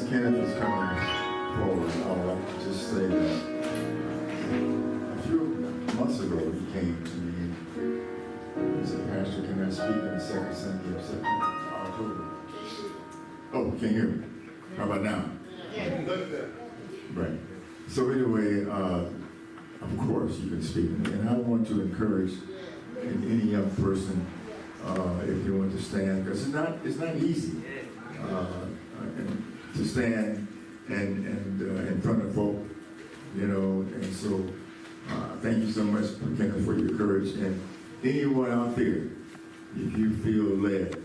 Kenneth is coming forward, I would like to just say that a few months ago he came to me and said, Pastor, can I speak on the second Sunday of October? Oh, you can't hear me. How about now? Right. So anyway, of course you can speak. And I want to encourage any young person, if you want to stand, because it's not easy to stand and in front of folk, you know. And so thank you so much, Kenneth, for your courage. And anyone out there, if you feel led,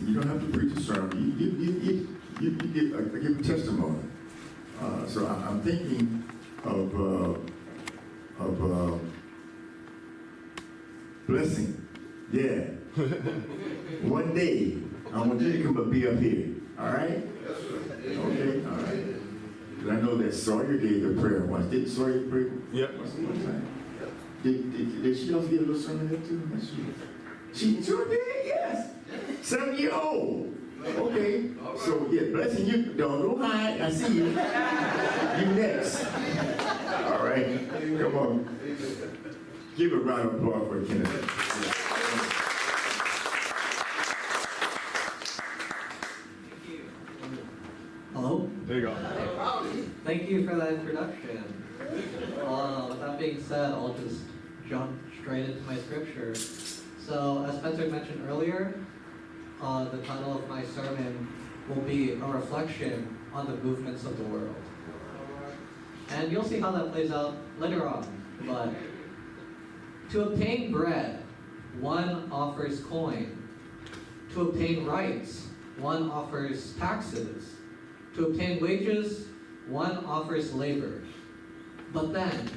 you don't have to preach a sermon. You give a testimony. So I'm thinking of blessing. Yeah. One day, I want you to come up, be up here. All right? Okay, all right. Because I know that Sawyer gave a prayer once. Didn't Sawyer pray? Yep. One time. Did she also give a little sermon there too? She sure did, yes. 7-year-old. Okay. So, yeah, blessing you. Don't hide. I see you. You next. All right. Come on. Give a round of applause for Kenneth. Hello? There you go. Thank you for that introduction. With that being said, I'll just jump straight into my scripture. So, as Spencer mentioned earlier, the title of my sermon will be a reflection on the movements of the world. And you'll see how that plays out later on. But to obtain bread, one offers coin. To obtain rights, one offers taxes. To obtain wages, one offers labor. But then,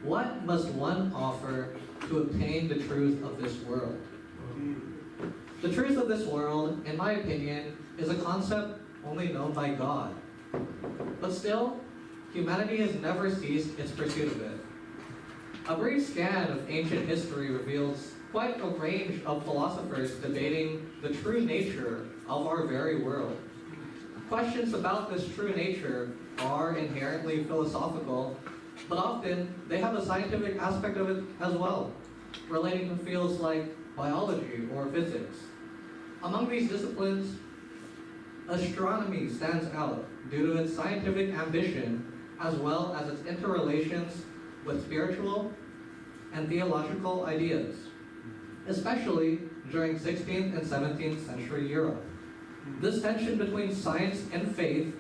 what must one offer to obtain the truth of this world? The truth of this world, in my opinion, is a concept only known by God. But still, humanity has never ceased its pursuit of it. A brief scan of ancient history reveals quite a range of philosophers debating the true nature of our very world. Questions about this true nature are inherently philosophical, but often they have a scientific aspect of it as well, relating to fields like biology or physics. Among these disciplines, astronomy stands out due to its scientific ambition as well as its interrelations with spiritual and theological ideas, especially during 16th and 17th century Europe. This tension between science and faith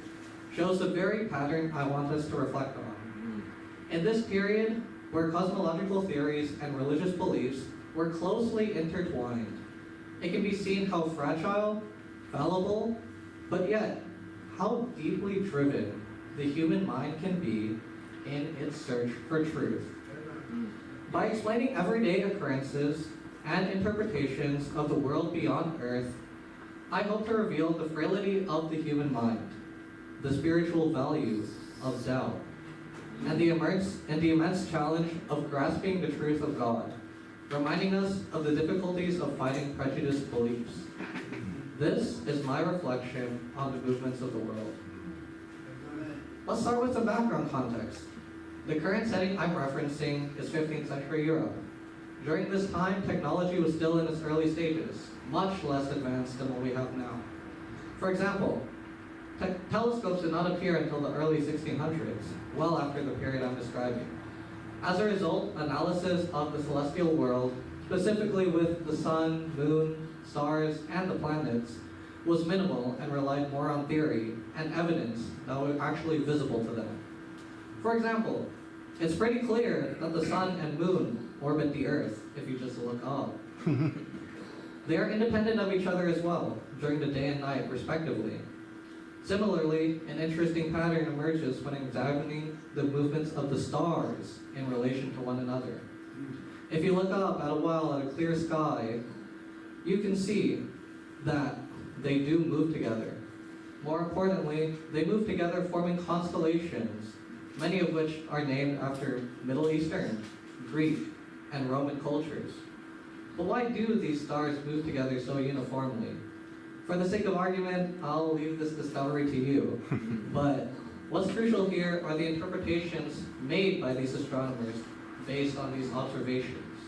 shows the very pattern I want us to reflect on. In this period, where cosmological theories and religious beliefs were closely intertwined, it can be seen how fragile, fallible, but yet how deeply driven the human mind can be in its search for truth. By explaining everyday occurrences and interpretations of the world beyond Earth, I hope to reveal the frailty of the human mind, the spiritual value of doubt, and the immense challenge of grasping the truth of God, reminding us of the difficulties of fighting prejudiced beliefs. This is my reflection on the movements of the world. Let's start with some background context. The current setting I'm referencing is 15th century Europe. During this time, technology was still in its early stages, much less advanced than what we have now. For example, telescopes did not appear until the early 1600s, well after the period I'm describing. As a result, analysis of the celestial world, specifically with the sun, moon, stars, and the planets, was minimal and relied more on theory and evidence that were actually visible to them. For example, it's pretty clear that the sun and moon orbit the Earth if you just look up. They are independent of each other as well, during the day and night, respectively. Similarly, an interesting pattern emerges when examining the movements of the stars in relation to one another. If you look up at a clear sky, you can see that they do move together. More importantly, they move together forming constellations, many of which are named after Middle Eastern, Greek, and Roman cultures. But why do these stars move together so uniformly? For the sake of argument, I'll leave this discovery to you. But what's crucial here are the interpretations made by these astronomers based on these observations,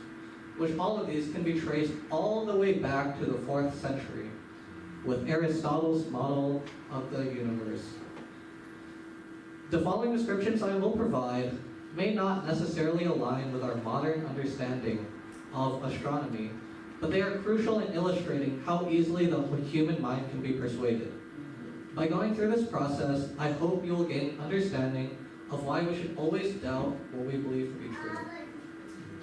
which all of these can be traced all the way back to the 4th century with Aristotle's model of the universe. The following descriptions I will provide may not necessarily align with our modern understanding of astronomy, but they are crucial in illustrating how easily the human mind can be persuaded. By going through this process, I hope you will gain understanding of why we should always doubt what we believe to be true.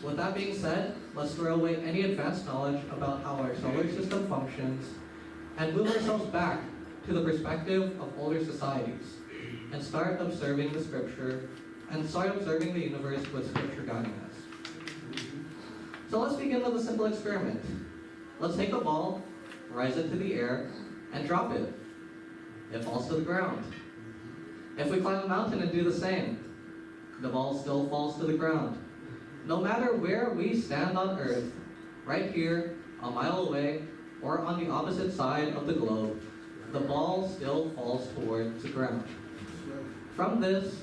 With that being said, let's throw away any advanced knowledge about how our solar system functions and move ourselves back to the perspective of older societies and start observing the scripture and start observing the universe with scripture guiding us. So let's begin with a simple experiment. Let's take a ball, rise it to the air, and drop it. It falls to the ground. If we climb a mountain and do the same, the ball still falls to the ground. No matter where we stand on Earth, right here, a mile away, or on the opposite side of the globe, the ball still falls towards the ground. From this,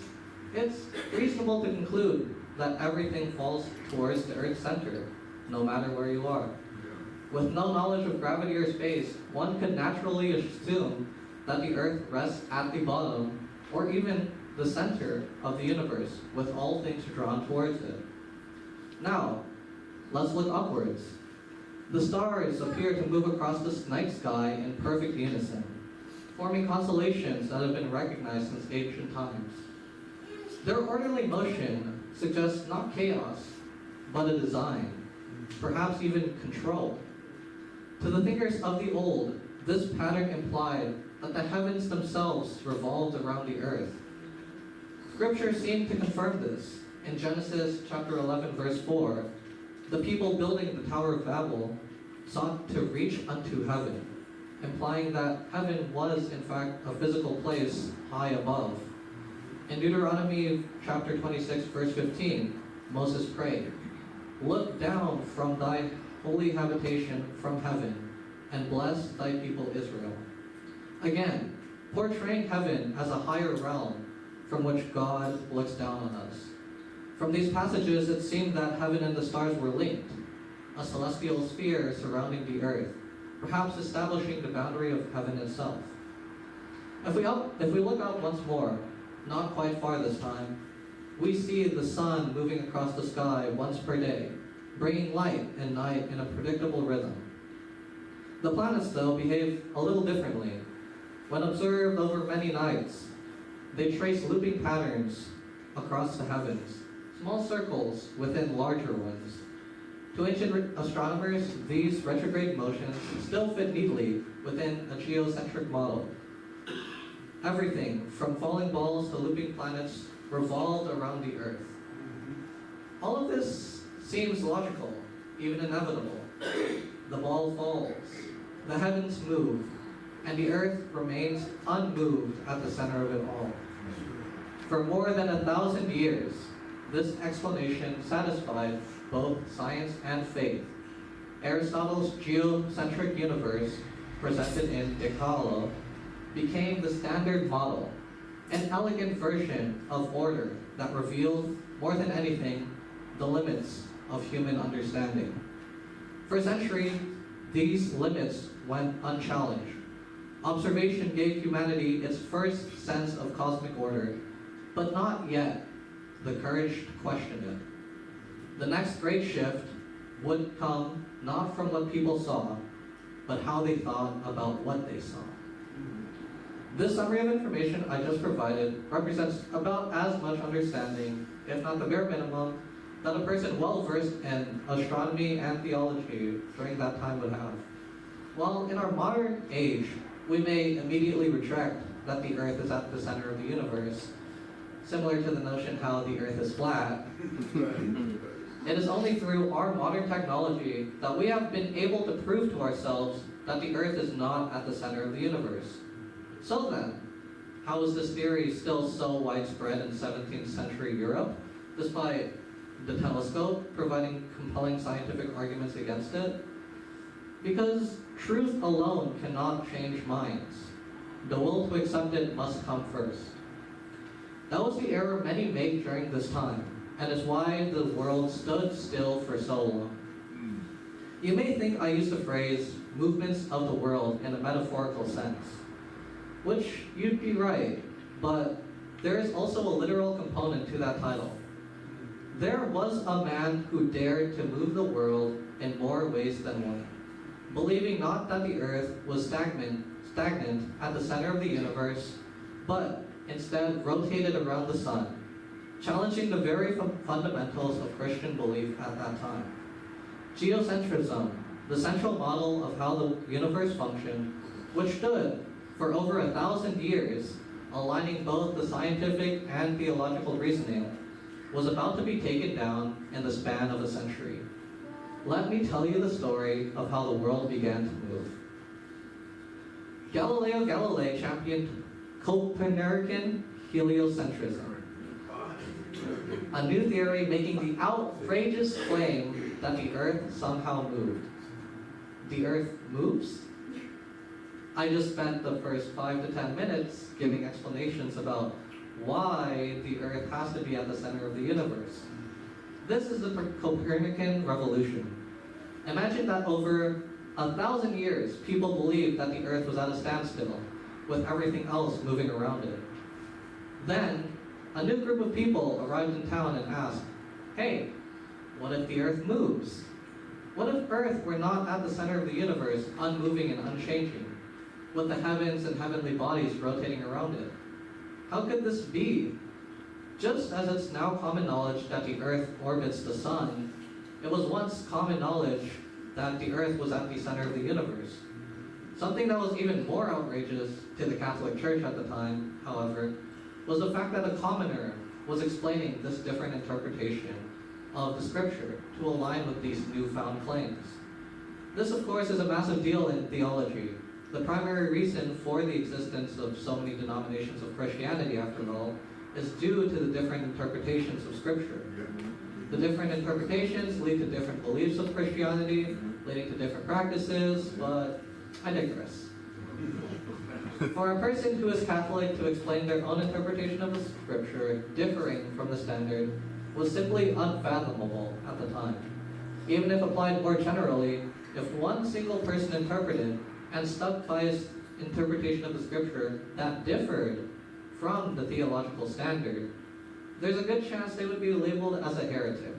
it's reasonable to conclude that everything falls towards the Earth's center, no matter where you are. With no knowledge of gravity or space, one could naturally assume that the Earth rests at the bottom, or even the center of the universe, with all things drawn towards it. Now, let's look upwards. The stars appear to move across the night sky in perfect unison, forming constellations that have been recognized since ancient times. Their orderly motion suggests not chaos, but a design, perhaps even control. To the thinkers of the old, this pattern implied that the heavens themselves revolved around the earth. Scripture seemed to confirm this. In Genesis chapter 11, verse 4, the people building the Tower of Babel sought to reach unto heaven, implying that heaven was in fact a physical place high above. In Deuteronomy chapter 26, verse 15, Moses prayed, "Look down from thy holy habitation from heaven, and bless thy people Israel." Again, portraying heaven as a higher realm from which God looks down on us. From these passages, it seemed that heaven and the stars were linked, a celestial sphere surrounding the earth, perhaps establishing the boundary of heaven itself. If we look up once more, not quite far this time, we see the sun moving across the sky once per day, bringing light and night in a predictable rhythm. The planets, though, behave a little differently. When observed over many nights, they trace looping patterns across the heavens, small circles within larger ones. To ancient astronomers, these retrograde motions still fit neatly within a geocentric model. Everything, from falling balls to looping planets, revolved around the Earth. All of this seems logical, even inevitable. The ball falls, the heavens move, and the Earth remains unmoved at the center of it all. For more than 1,000 years, this explanation satisfied both science and faith. Aristotle's geocentric universe, presented in De Caelo, became the standard model, an elegant version of order that revealed, more than anything, the limits of human understanding. For centuries, these limits went unchallenged. Observation gave humanity its first sense of cosmic order, but not yet the courage to question it. The next great shift would come not from what people saw, but how they thought about what they saw. This summary of information I just provided represents about as much understanding, if not the bare minimum, that a person well-versed in astronomy and theology during that time would have. While in our modern age, we may immediately reject that the Earth is at the center of the universe, similar to the notion how the Earth is flat. It is only through our modern technology that we have been able to prove to ourselves that the Earth is not at the center of the universe. So then, how is this theory still so widespread in 17th century Europe, despite the telescope providing compelling scientific arguments against it? Because truth alone cannot change minds. The will to accept it must come first. That was the error many made during this time, and is why the world stood still for so long. You may think I use the phrase movements of the world in a metaphorical sense, which you'd be right, but there is also a literal component to that title. There was a man who dared to move the world in more ways than one, believing not that the earth was stagnant at the center of the universe, but instead rotated around the sun, challenging the very fundamentals of Christian belief at that time. Geocentrism, the central model of how the universe functioned, which stood for over 1,000 years, aligning both the scientific and theological reasoning, was about to be taken down in the span of a century. Let me tell you the story of how the world began to move. Galileo Galilei championed Copernican heliocentrism, a new theory making the outrageous claim that the Earth somehow moved. The Earth moves? I just spent the first 5 to 10 minutes giving explanations about why the Earth has to be at the center of the universe. This is the Copernican revolution. Imagine that over 1,000 years, people believed that the Earth was at a standstill, with everything else moving around it. Then, a new group of people arrived in town and asked, hey, what if the Earth moves? What if Earth were not at the center of the universe, unmoving and unchanging, with the heavens and heavenly bodies rotating around it? How could this be? Just as it's now common knowledge that the Earth orbits the sun, it was once common knowledge that the Earth was at the center of the universe. Something that was even more outrageous to the Catholic Church at the time, however, was the fact that a commoner was explaining this different interpretation of the scripture to align with these newfound claims. This, of course, is a massive deal in theology. The primary reason for the existence of so many denominations of Christianity, after all, is due to the different interpretations of scripture. The different interpretations lead to different beliefs of Christianity, leading to different practices, but I digress. For a person who is Catholic to explain their own interpretation of the scripture differing from the standard was simply unfathomable at the time. Even if applied more generally, if one single person interpreted and stuck by his interpretation of the scripture that differed from the theological standard, there's a good chance they would be labeled as a heretic.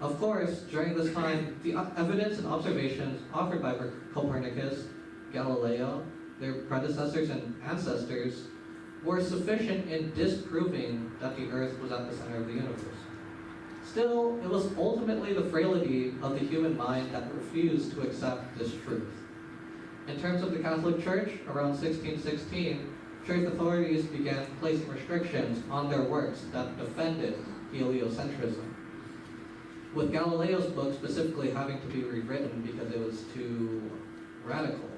Of course, during this time, the evidence and observations offered by Copernicus, Galileo, their predecessors and ancestors, were sufficient in disproving that the Earth was at the center of the universe. Still, it was ultimately the frailty of the human mind that refused to accept this truth. In terms of the Catholic Church, around 1616, church authorities began placing restrictions on their works that defended heliocentrism, with Galileo's book specifically having to be rewritten because it was too radical.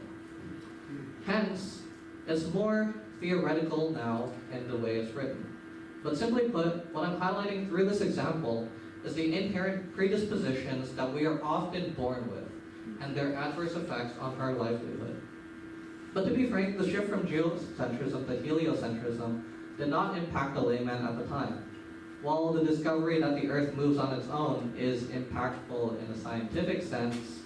Hence, it's more theoretical now in the way it's written. But simply put, what I'm highlighting through this example is the inherent predispositions that we are often born with and their adverse effects on our livelihood. But to be frank, the shift from geocentrism to heliocentrism did not impact the layman at the time. While the discovery that the Earth moves on its own is impactful in a scientific sense,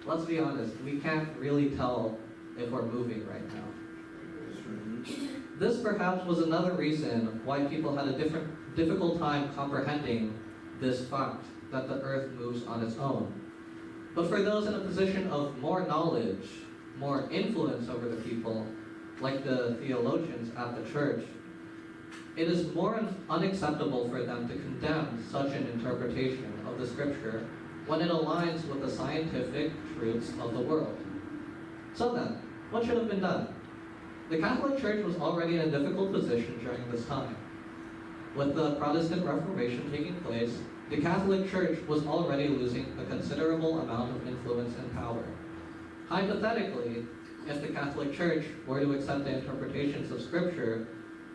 let's be honest, we can't really tell if we're moving right now. This perhaps was another reason why people had a difficult time comprehending this fact that the Earth moves on its own. But for those in a position of more knowledge, more influence over the people, like the theologians at the church, it is more unacceptable for them to condemn such an interpretation of the scripture when it aligns with the scientific truths of the world. So then, what should have been done? The Catholic Church was already in a difficult position during this time. With the Protestant Reformation taking place, the Catholic Church was already losing a considerable amount of influence and power. Hypothetically, if the Catholic Church were to accept the interpretations of Scripture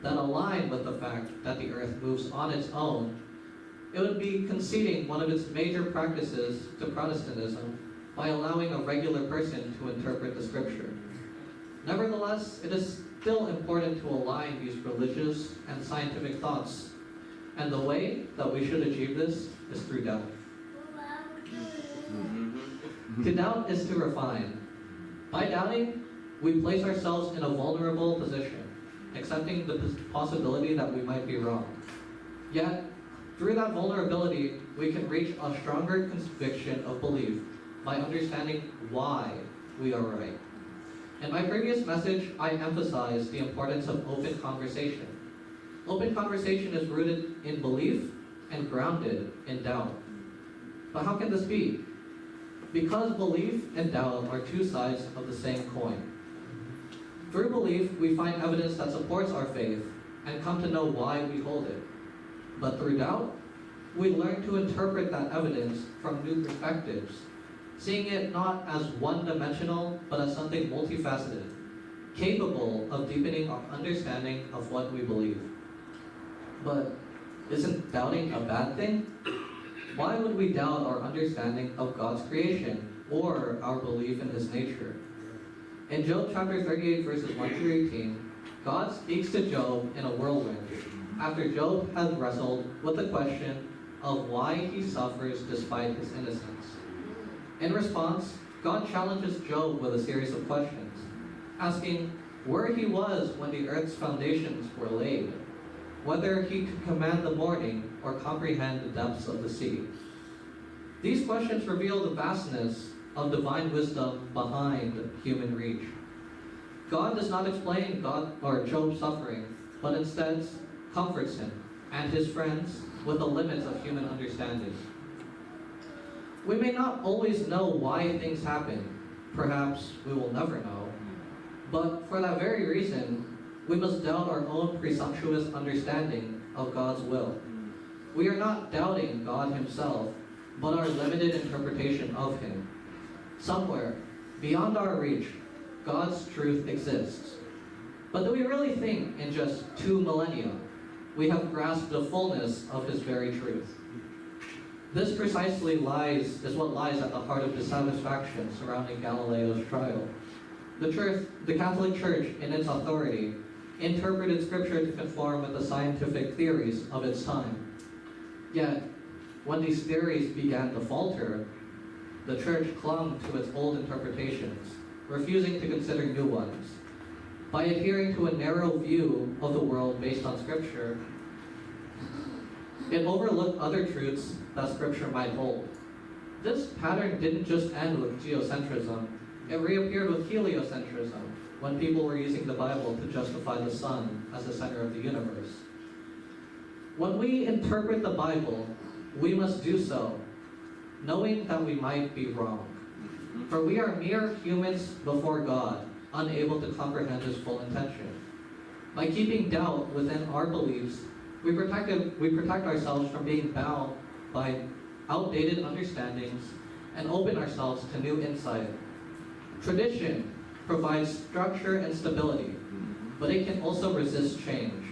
that align with the fact that the earth moves on its own, it would be conceding one of its major practices to Protestantism by allowing a regular person to interpret the scripture. Nevertheless, it is still important to align these religious and scientific thoughts, and the way that we should achieve this is through doubt. To doubt is to refine. By doubting, we place ourselves in a vulnerable position, accepting the possibility that we might be wrong. Yet, through that vulnerability, we can reach a stronger conviction of belief by understanding why we are right. In my previous message, I emphasized the importance of open conversation. Open conversation is rooted in belief and grounded in doubt. But how can this be? Because belief and doubt are two sides of the same coin. Through belief, we find evidence that supports our faith and come to know why we hold it. But through doubt, we learn to interpret that evidence from new perspectives, seeing it not as one-dimensional, but as something multifaceted, capable of deepening our understanding of what we believe. But isn't doubting a bad thing? Why would we doubt our understanding of God's creation or our belief in His nature? In Job chapter 38, verses 1 through 18, God speaks to Job in a whirlwind after Job has wrestled with the question of why he suffers despite his innocence. In response, God challenges Job with a series of questions, asking where he was when the earth's foundations were laid, whether he could command the morning or comprehend the depths of the sea. These questions reveal the vastness of divine wisdom behind human reach. God does not explain Job's suffering, but instead comforts him and his friends with the limits of human understanding. We may not always know why things happen. Perhaps we will never know. But for that very reason, we must doubt our own presumptuous understanding of God's will. We are not doubting God Himself, but our limited interpretation of Him. Somewhere, beyond our reach, God's truth exists. But do we really think in just 2 millennia we have grasped the fullness of His very truth? This precisely is what lies at the heart of dissatisfaction surrounding Galileo's trial. The Catholic Church, in its authority, interpreted Scripture to conform with the scientific theories of its time. Yet, when these theories began to falter, the Church clung to its old interpretations, refusing to consider new ones. By adhering to a narrow view of the world based on Scripture, it overlooked other truths that Scripture might hold. This pattern didn't just end with geocentrism, it reappeared with heliocentrism, when people were using the Bible to justify the sun as the center of the universe. When we interpret the Bible, we must do so, knowing that we might be wrong. For we are mere humans before God, unable to comprehend His full intention. By keeping doubt within our beliefs, we protect ourselves from being bound by outdated understandings and open ourselves to new insight. Tradition provides structure and stability, but it can also resist change.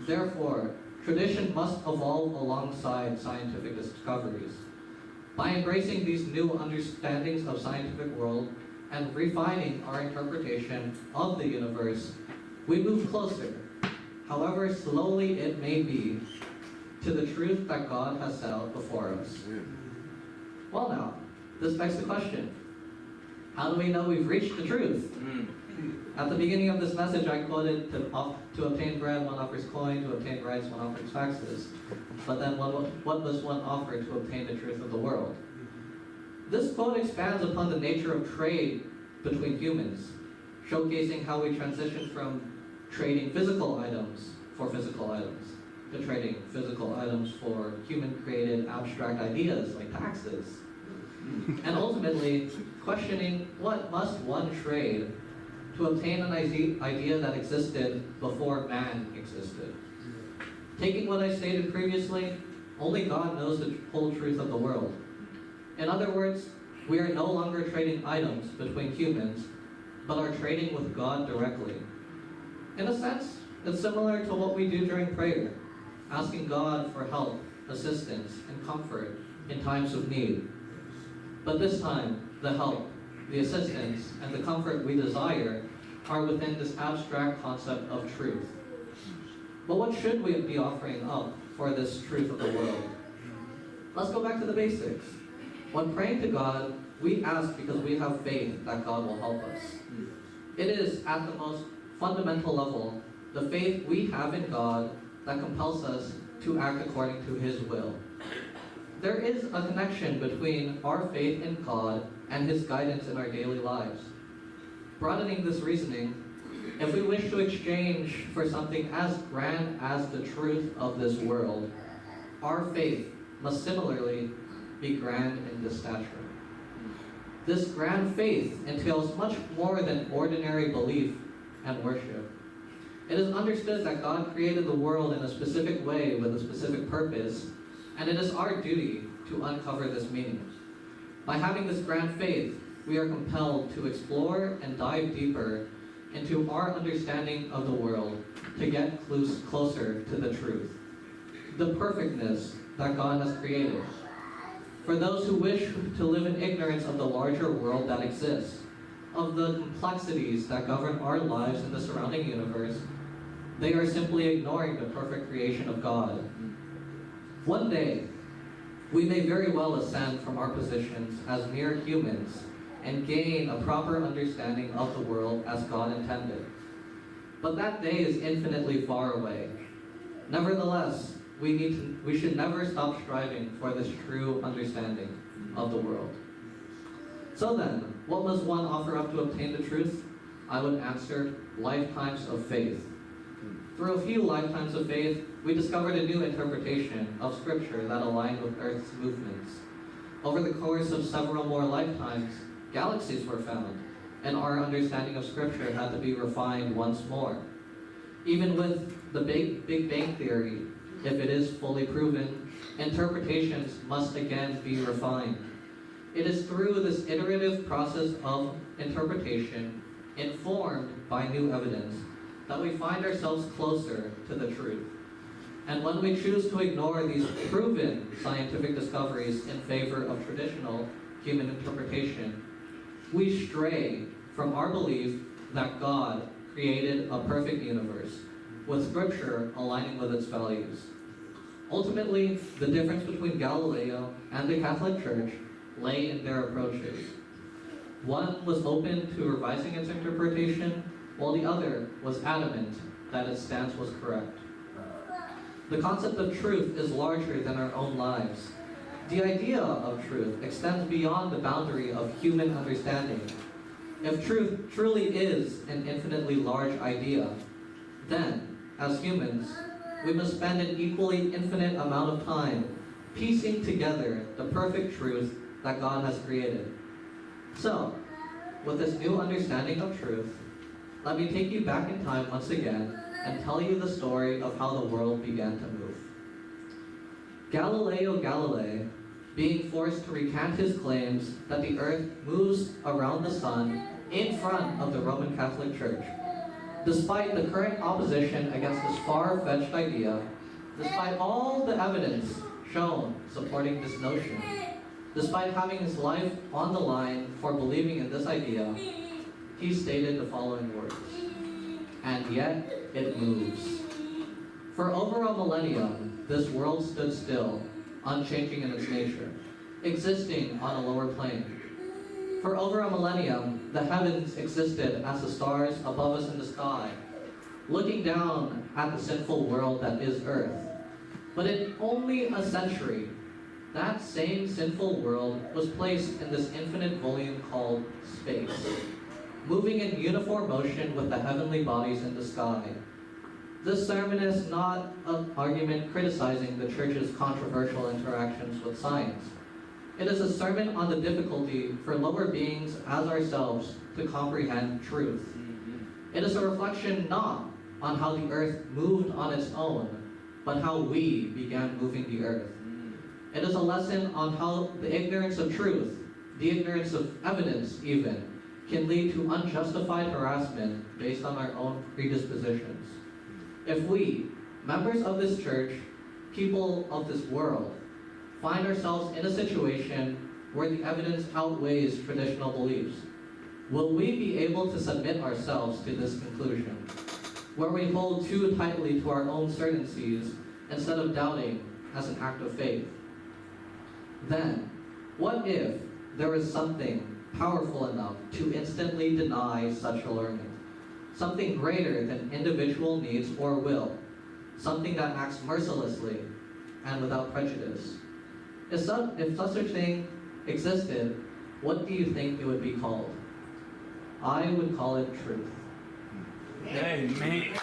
Therefore, tradition must evolve alongside scientific discoveries. By embracing these new understandings of scientific world and refining our interpretation of the universe, we move closer, however slowly it may be, to the truth that God has set out before us. Well now, this begs the question, how do we know we've reached the truth? At the beginning of this message, I quoted, to obtain bread, one offers coin, to obtain rights, one offers taxes. But then what must one offer to obtain the truth of the world? This quote expands upon the nature of trade between humans, showcasing how we transition from trading physical items for physical items to trading physical items for human-created abstract ideas like taxes. And ultimately, questioning what must one trade to obtain an idea that existed before man existed. Taking what I stated previously, only God knows the whole truth of the world. In other words, we are no longer trading items between humans, but are trading with God directly. In a sense, it's similar to what we do during prayer, asking God for help, assistance, and comfort in times of need. But this time, the help, the assistance, and the comfort we desire are within this abstract concept of truth. But what should we be offering up for this truth of the world? Let's go back to the basics. When praying to God, we ask because we have faith that God will help us. It is, at the most fundamental level, the faith we have in God that compels us to act according to His will. There is a connection between our faith in God and His guidance in our daily lives. Broadening this reasoning, if we wish to exchange for something as grand as the truth of this world, our faith must similarly be grand in this stature. This grand faith entails much more than ordinary belief and worship. It is understood that God created the world in a specific way with a specific purpose, and it is our duty to uncover this meaning. By having this grand faith, we are compelled to explore and dive deeper into our understanding of the world to get closer to the truth, the perfectness that God has created. For those who wish to live in ignorance of the larger world that exists, of the complexities that govern our lives in the surrounding universe, they are simply ignoring the perfect creation of God. One day, we may very well ascend from our positions as mere humans and gain a proper understanding of the world as God intended. But that day is infinitely far away. Nevertheless, we should never stop striving for this true understanding of the world. So then, what must one offer up to obtain the truth? I would answer, lifetimes of faith. Through a few lifetimes of faith, we discovered a new interpretation of Scripture that aligned with Earth's movements. Over the course of several more lifetimes, galaxies were found, and our understanding of Scripture had to be refined once more. Even with the Big Bang Theory, if it is fully proven, interpretations must again be refined. It is through this iterative process of interpretation, informed by new evidence, that we find ourselves closer to the truth. And when we choose to ignore these proven scientific discoveries in favor of traditional human interpretation, we stray from our belief that God created a perfect universe, with Scripture aligning with its values. Ultimately, the difference between Galileo and the Catholic Church lay in their approaches. One was open to revising its interpretation, while the other was adamant that its stance was correct. The concept of truth is larger than our own lives. The idea of truth extends beyond the boundary of human understanding. If truth truly is an infinitely large idea, then, as humans, we must spend an equally infinite amount of time piecing together the perfect truth that God has created. So, with this new understanding of truth, let me take you back in time once again and tell you the story of how the world began to move. Galileo Galilei, being forced to recant his claims that the earth moves around the sun in front of the Roman Catholic Church, despite the current opposition against this far-fetched idea, despite all the evidence shown supporting this notion, despite having his life on the line for believing in this idea, he stated the following words, "And yet it moves." For over a millennium, this world stood still, unchanging in its nature, existing on a lower plane. For over a millennium, the heavens existed as the stars above us in the sky, looking down at the sinful world that is Earth. But in only a century, that same sinful world was placed in this infinite volume called space, moving in uniform motion with the heavenly bodies in the sky. This sermon is not an argument criticizing the Church's controversial interactions with science. It is a sermon on the difficulty for lower beings as ourselves to comprehend truth. It is a reflection not on how the earth moved on its own, but how we began moving the earth. It is a lesson on how the ignorance of truth, the ignorance of evidence even, can lead to unjustified harassment based on our own predispositions. If we, members of this church, people of this world, find ourselves in a situation where the evidence outweighs traditional beliefs? Will we be able to submit ourselves to this conclusion, where we hold too tightly to our own certainties instead of doubting as an act of faith? Then, what if there is something powerful enough to instantly deny such allurement? Something greater than individual needs or will, something that acts mercilessly and without prejudice. If such a thing existed, what do you think it would be called? I would call it truth. Amen.